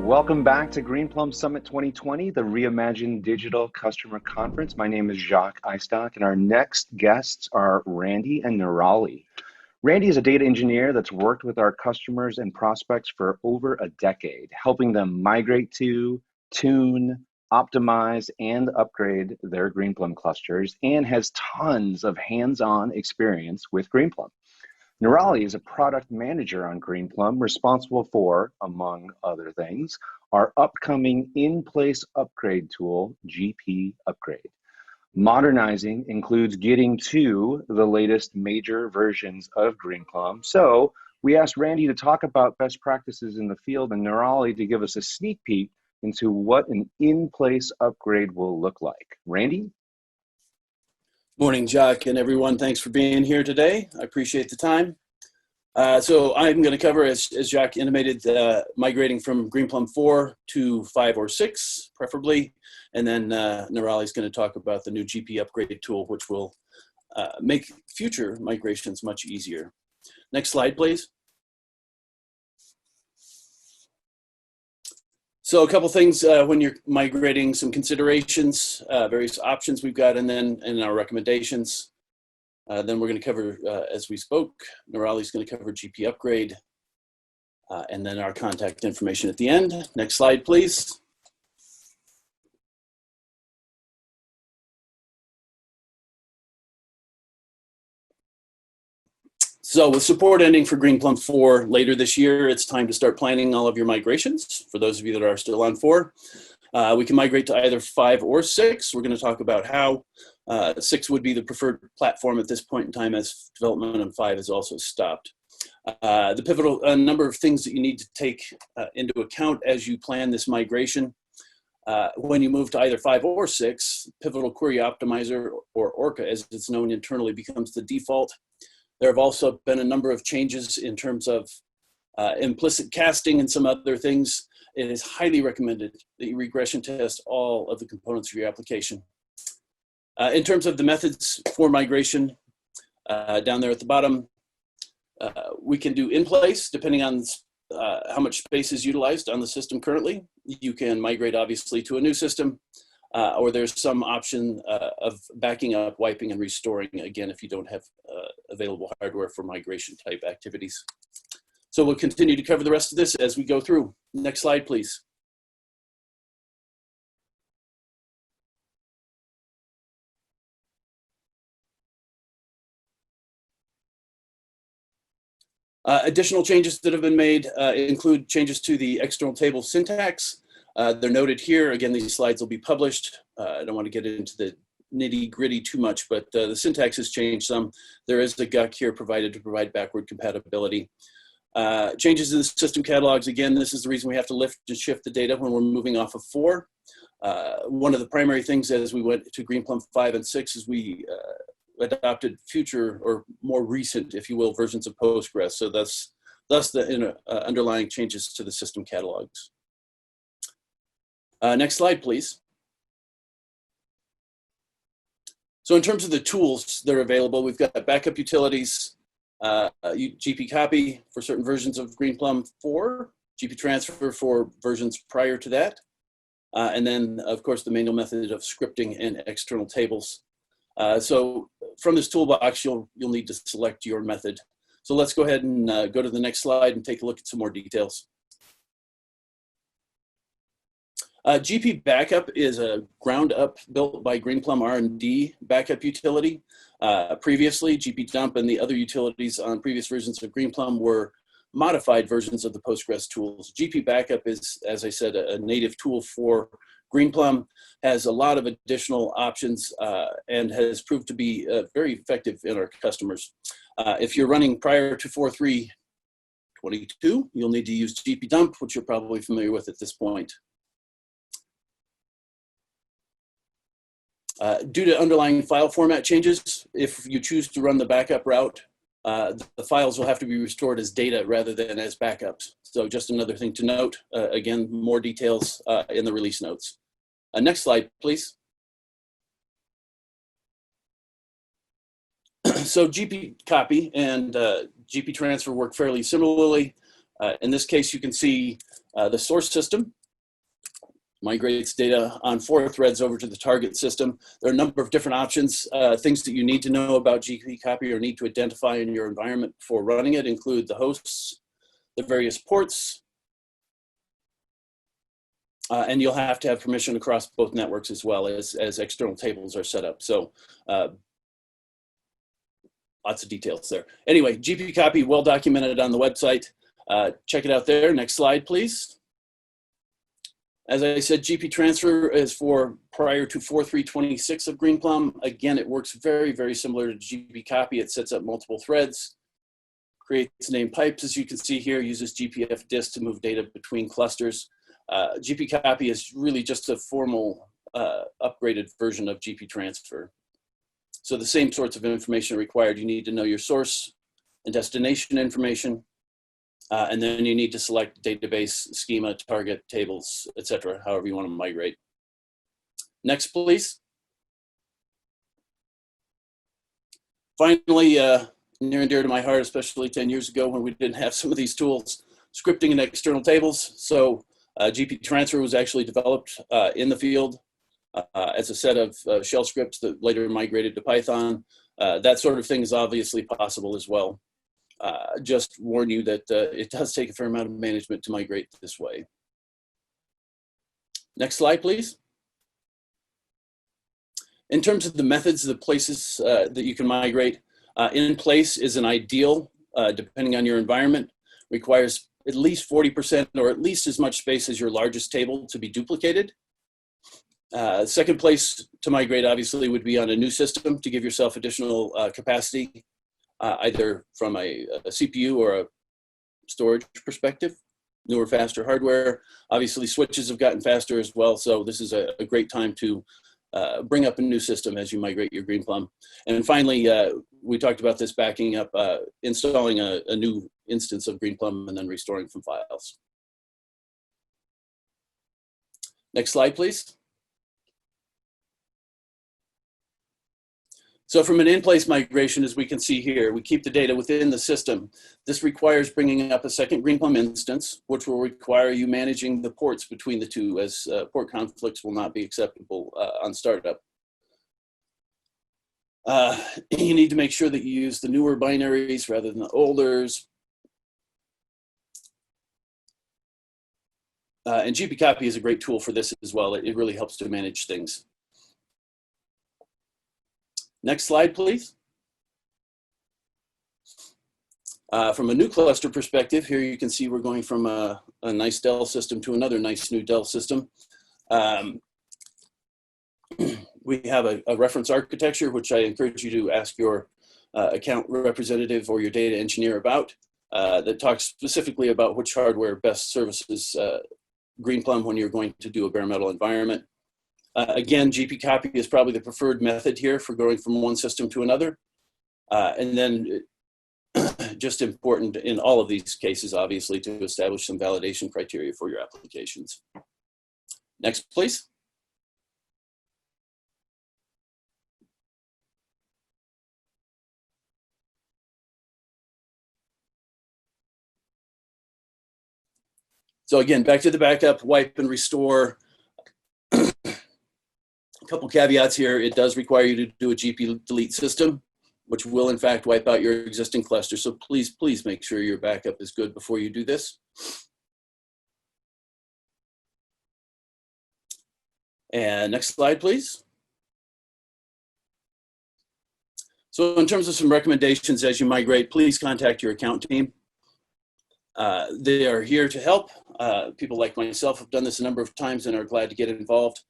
Welcome back to Greenplum Summit 2020, the Reimagined Digital Customer Conference. My name is Jacques Eistock, and our next guests are Randy and Nirali. Randy is a data engineer that's worked with our customers and prospects for over a decade, helping them migrate to, tune, optimize, and upgrade their Greenplum clusters, and has tons of hands-on experience with Greenplum. Nirali is a product manager on Greenplum, responsible for, among other things, our upcoming Inplace upgrade tool, gpupgrade. Modernizing includes getting to the latest major versions of Greenplum. So we asked Randy to talk about best practices in the field and Nirali to give us a sneak peek into what an Inplace upgrade will look like. Randy? Morning, Jacques, and everyone. Thanks for being here today. I appreciate the time. So I'm going to cover, as Jacques intimated, migrating from Greenplum 4 to 5 or 6, preferably. And then Nirali is going to talk about the new GP upgrade tool, which will make future migrations much easier. Next slide, please. So a couple things when you're migrating, some considerations, various options we've got, and then in our recommendations. Then we're going to cover, as we spoke, Nirali's going to cover GP upgrade, and then our contact information at the end. Next slide, please. So with support ending for Greenplum 4 later this year, it's time to start planning all of your migrations. For those of you that are still on 4, we can migrate to either 5 or 6. We're going to talk about how 6 would be the preferred platform at this point in time, as development on 5 has also stopped. The pivotal number of things that you need to take into account as you plan this migration. When you move to either 5 or 6, Pivotal Query Optimizer, or ORCA as it's known internally, becomes the default. There have also been a number of changes in terms of implicit casting and some other things. It is highly recommended that you regression test all of the components of your application. In terms of the methods for migration, down there at the bottom, we can do Inplace, depending on how much space is utilized on the system currently. You can migrate, obviously, to a new system, or there's some option of backing up, wiping, and restoring, again, if you don't have available hardware for migration type activities. So we'll continue to cover the rest of this as we go through. Next slide, please. Additional changes that have been made include changes to the external table syntax. They're noted here. Again, these slides will be published. I don't want to get into the nitty-gritty too much, but the syntax has changed some. There is a GUC here provided to provide backward compatibility. Changes in the system catalogs. Again, this is the reason we have to lift and shift the data when we're moving off of 4. One of the primary things as we went to Greenplum 5 and 6 is we adopted future or more recent, if you will, versions of Postgres. So thus the underlying changes to the system catalogs. Next slide, please. So in terms of the tools that are available, we've got backup utilities, GP copy for certain versions of Greenplum 4, GP transfer for versions prior to that, and then, of course, the manual method of scripting and external tables. So from this toolbox, you'll need to select your method. So let's go ahead and go to the next slide and take a look at some more details. GP Backup is a ground-up built by Greenplum R&D backup utility. Previously, GP Dump and the other utilities on previous versions of Greenplum were modified versions of the Postgres tools. GP Backup is, as I said, a native tool for Greenplum, has a lot of additional options and has proved to be very effective in our customers. If you're running prior to 4.3.22, you'll need to use GP Dump, which you're probably familiar with at this point. Due to underlying file format changes, if you choose to run the backup route, the files will have to be restored as data rather than as backups. So just another thing to note. Again, more details in the release notes. Next slide, please. So GP copy and GP transfer work fairly similarly. In this case, you can see the source system migrates data on 4 threads over to the target system. There are a number of different options. Things that you need to know about gpcopy or need to identify in your environment before running it include the hosts, the various ports, and you'll have to have permission across both networks as well as external tables are set up. So lots of details there. Anyway, gpcopy, well documented on the website. Check it out there. Next slide, please. As I said, GP transfer is for prior to 4.3.26 of Greenplum. Again, it works very, very similar to GP copy. It sets up multiple threads, creates named pipes, as you can see here, uses GPF disk to move data between clusters. GP copy is really just a formal upgraded version of GP transfer. So the same sorts of information are required. You need to know your source and destination information. And then you need to select database, schema, target, tables, etc., however you want to migrate. Next, please. Finally, near and dear to my heart, especially 10 years ago when we didn't have some of these tools, scripting and external tables. So GP transfer was actually developed in the field as a set of shell scripts that later migrated to Python. That sort of thing is obviously possible as well. Just warn you that it does take a fair amount of management to migrate this way. Next slide, please. In terms of the methods, the places that you can migrate, Inplace is an ideal, depending on your environment, requires at least 40% or at least as much space as your largest table to be duplicated. Second place to migrate obviously would be on a new system to give yourself additional capacity. Either from a CPU or a storage perspective, newer, faster hardware. Obviously, switches have gotten faster as well, so this is a great time to bring up a new system as you migrate your Greenplum. And finally, we talked about this backing up, installing a new instance of Greenplum and then restoring from files. Next slide, please. So from an in-place migration, as we can see here, we keep the data within the system. This requires bringing up a second Greenplum instance, which will require you managing the ports between the two, as port conflicts will not be acceptable on startup. You need to make sure that you use the newer binaries rather than the olders. And gpcopy is a great tool for this as well. It really helps to manage things. Next slide, please. From a new cluster perspective, here you can see we're going from a nice Dell system to another nice new Dell system. We have a reference architecture, which I encourage you to ask your account representative or your data engineer about, that talks specifically about which hardware best services Greenplum when you're going to do a bare metal environment. Again, gpcopy is probably the preferred method here for going from one system to another. And then just important in all of these cases, obviously, to establish some validation criteria for your applications. Next, please. So again, back to the backup, wipe and restore. A couple caveats here. It does require you to do a GP delete system, which will in fact wipe out your existing cluster. So please, please make sure your backup is good before you do this. And next slide, please. So in terms of some recommendations as you migrate, please contact your account team. They are here to help. People like myself have done this a number of times and are glad to get involved.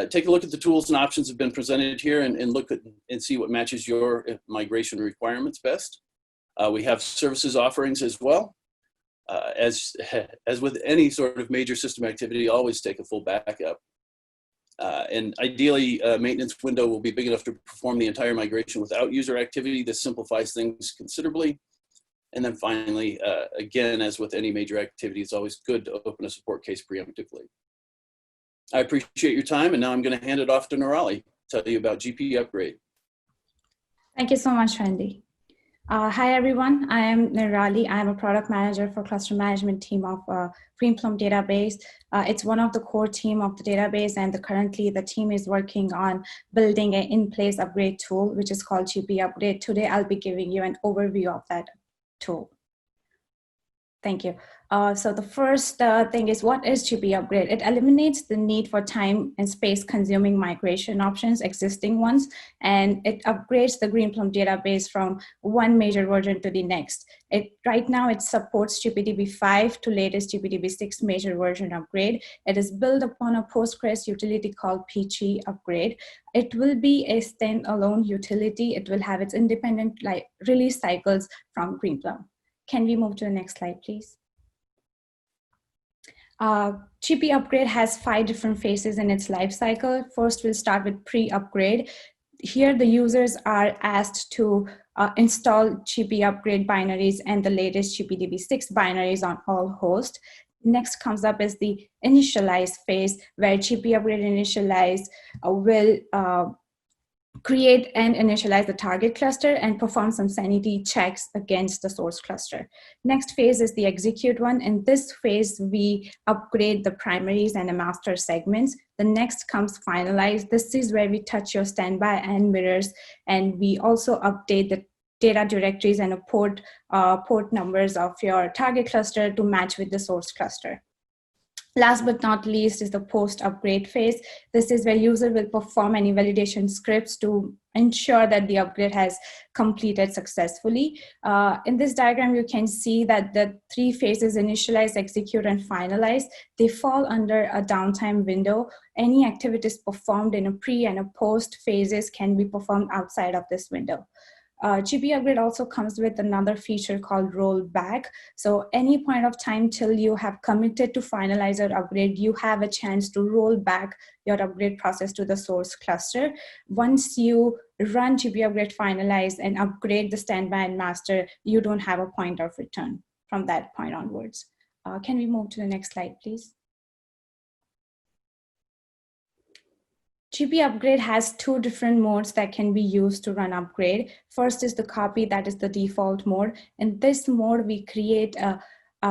Take a look at the tools and options that have been presented here and look at and see what matches your migration requirements best. We have services offerings as well. As with any sort of major system activity, always take a full backup. And ideally, a maintenance window will be big enough to perform the entire migration without user activity. This simplifies things considerably. And then finally, again, as with any major activity, it's always good to open a support case preemptively. I appreciate your time, and now I'm going to hand it off to Nirali to tell you about GP Upgrade. Thank you so much, Randy. Hi, everyone. I am Nirali. I'm a product manager for cluster management team of Greenplum Database. It's one of the core team of the database, and currently the team is working on building an in-place upgrade tool, which is called gpupgrade. Today, I'll be giving you an overview of that tool. Thank you. So the first thing is, what is gpupgrade? It eliminates the need for time and space consuming migration options, existing ones, and it upgrades the Greenplum database from one major version to the next. Right now, it supports GPDB5 to latest GPDB6 major version upgrade. It is built upon a Postgres utility called PG upgrade. It will be a standalone utility. It will have its independent release cycles from Greenplum. Can we move to the next slide, please? gpupgrade has 5 different phases in its life cycle. First, we'll start with pre-upgrade. Here, the users are asked to install gpupgrade binaries and the latest GPDB6 binaries on all hosts. Next comes up is the initialize phase, where gpupgrade initialize will create and initialize the target cluster and perform some sanity checks against the source cluster. Next phase is the execute one. In this phase, we upgrade the primaries and the master segments. The next comes finalize. This is where we touch your standby and mirrors, and we also update the data directories and port numbers of your target cluster to match with the source cluster. Last but not least is the post-upgrade phase. This is where user will perform any validation scripts to ensure that the upgrade has completed successfully. In this diagram, you can see that the 3 phases, initialize, execute, and finalize, they fall under a downtime window. Any activities performed in a pre and a post phases can be performed outside of this window. gpupgrade also comes with another feature called rollback. So any point of time till you have committed to finalize your upgrade, you have a chance to roll back your upgrade process to the source cluster. Once you run gpupgrade finalize and upgrade the standby and master, you don't have a point of return from that point onwards. Can we move to the next slide, please? gpupgrade has 2 different modes that can be used to run upgrade. First is the copy, that is the default mode. In this mode, we create a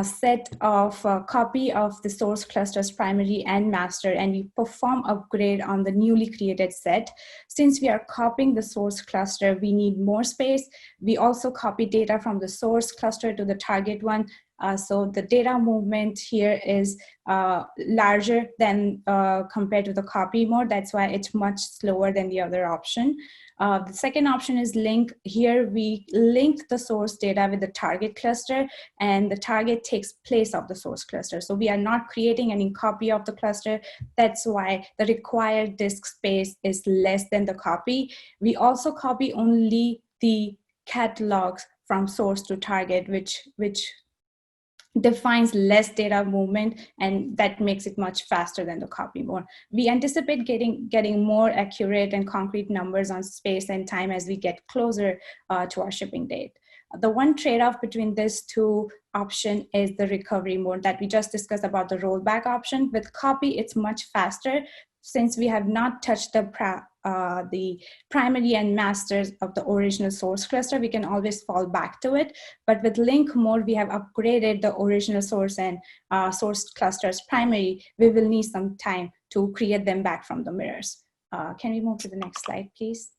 set of copy of the source cluster's primary and master, and we perform upgrade on the newly created set. Since we are copying the source cluster, we need more space. We also copy data from the source cluster to the target one. So the data movement here is larger than compared to the copy mode. That's why it's much slower than the other option. The second option is link. Here we link the source data with the target cluster, and the target takes place of the source cluster. So we are not creating any copy of the cluster. That's why the required disk space is less than the copy. We also copy only the catalogs from source to target, which defines less data movement, and that makes it much faster than the copy mode. We anticipate getting more accurate and concrete numbers on space and time as we get closer to our shipping date. The one trade-off between these 2 options is the recovery mode that we just discussed about the rollback option. With copy, it's much faster. Since we have not touched the primary and masters of the original source cluster, we can always fall back to it. But with link mode, we have upgraded the original source and source cluster's primary. We will need some time to create them back from the mirrors. Can we move to the next slide, please?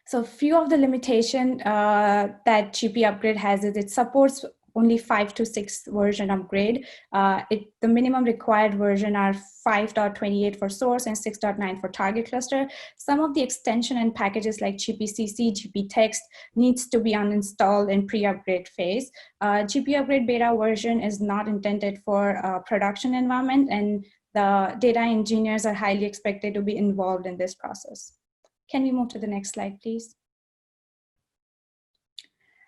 So a few of the limitations that gpupgrade has is it supports only 5 to 6 version upgrade. The minimum required version are 5.28 for source and 6.9 for target cluster. Some of the extension and packages like gpcc, gptext needs to be uninstalled in pre-upgrade phase. gpupgrade beta version is not intended for production environment, and the data engineers are highly expected to be involved in this process. Can we move to the next slide, please?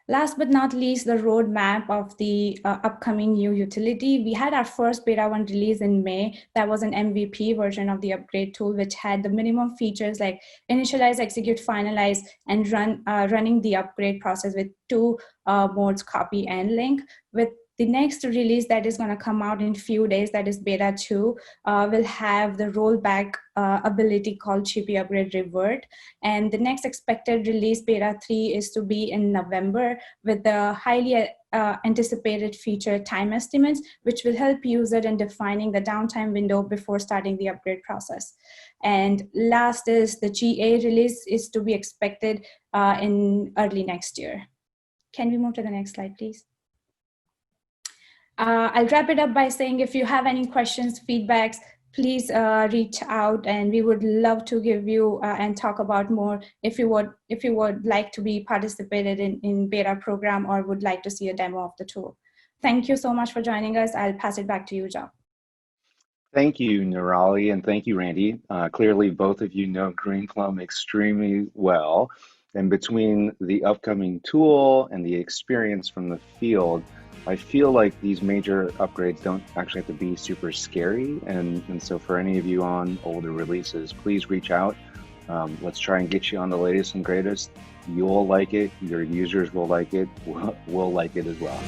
Last but not least, the roadmap of the upcoming new utility. We had our first beta 1 release in May. That was an MVP version of the upgrade tool, which had the minimum features like initialize, execute, finalize, and running the upgrade process with 2 modes, copy and link. With The next release that is going to come out in few days, that is beta 2, will have the rollback ability called gpupgrade revert. And the next expected release, beta 3, is to be in November with the highly anticipated feature time estimates, which will help user in defining the downtime window before starting the upgrade process. And last is the GA release is to be expected in early next year. Can we move to the next slide, please? I'll wrap it up by saying if you have any questions, feedbacks, please reach out, and we would love to give you and talk about more if you would like to be participated in beta program or would like to see a demo of the tool. Thank you so much for joining us. I'll pass it back to you, Joe. Thank you, Nirali, and thank you, Randy. Clearly, both of you know Greenplum extremely well. And between the upcoming tool and the experience from the field, I feel like these major upgrades don't actually have to be super scary. And so for any of you on older releases, please reach out. Let's try and get you on the latest and greatest. You'll like it. Your users will like it. We'll like it as well.